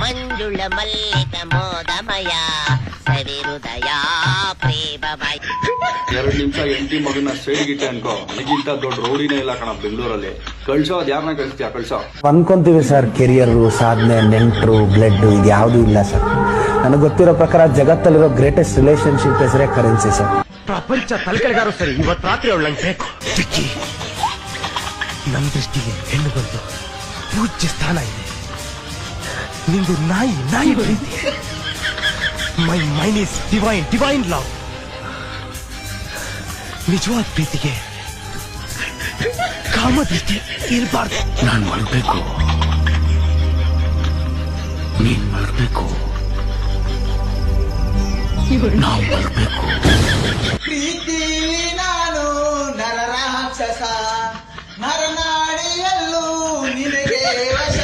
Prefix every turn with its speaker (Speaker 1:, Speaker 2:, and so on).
Speaker 1: ಮಂಜುಳ ಮಲ್ಲಿಕ ಮೋದಮಯ ಸವಿರುದಯ ಪ್ರೇಮಮಯ.
Speaker 2: 2 ನಿಮಿಷ ಎಂಟಿ ಮಗನ ಸೈಡ್ಗಿಟ್ಟೆ ಅನ್ಕೋ, ನನಗಿಂತ ದೊಡ್ಡ ರೌಡಿನೇ ಇಲ್ಲ ಕಣ ಬೆಂಗಳೂರಲ್ಲಿ. ಕಳ್ಸೋದ್ ಯಾರನ್ನ ಕಳಿಸ್ತೀಯ? ಕಳ್ಸೋ
Speaker 3: ಅನ್ಕೊಂತೀವಿ ಸರ್. ಕೆರಿಯರ್, ಸಾಧನೆ, ನೆಂಟರು, ಬ್ಲಡ್ ಇದು ಯಾವ್ದು ಇಲ್ಲ ಸರ್. ನನಗೆ ಗೊತ್ತಿರೋ ಪ್ರಕಾರ ಜಗತ್ತಲ್ಲಿರೋ ಗ್ರೇಟೆಸ್ಟ್ ರಿಲೇಶನ್ಶಿಪ್ ಹೆಸರೇ ಕರೆನ್ಸಿ ಸರ್.
Speaker 4: ಪ್ರಪಂಚ ತಲೆಕೆಳಗಾರು ಸರಿ, ಇವತ್ತು ರಾತ್ರಿ ಅವಳು ನಂಗೆ ಬೇಕು. ನನ್ನ ದೃಷ್ಟಿಗೆ ಹೆಣ್ಣು ಬಂದು ಪೂಜ್ಯ ಸ್ಥಾನ ಇದೆ. ನಿಂದು ನಾಯಿ ಬರೀತಿ. ಮೈ ಮೈನ್ ಇಸ್ ಡಿವೈನ್ ಲವ್. ನಿಜವಾದ ಪ್ರೀತಿಗೆ ಕಾಮದೃಷ್ಟಿ ಇರಬಾರ್ದು.
Speaker 5: ನಾನು ಮಲಗಬೇಕು, ನೀನ್ ಮಲಗಬೇಕು, ನಾವು ಮಲಗಬೇಕು.
Speaker 6: ಪ್ರೀತಿ ನಾನು ನರರಾಕ್ಷಸ, ನರನಾಡಿಯಲ್ಲೂ ನಿನಗೆ ವಶ.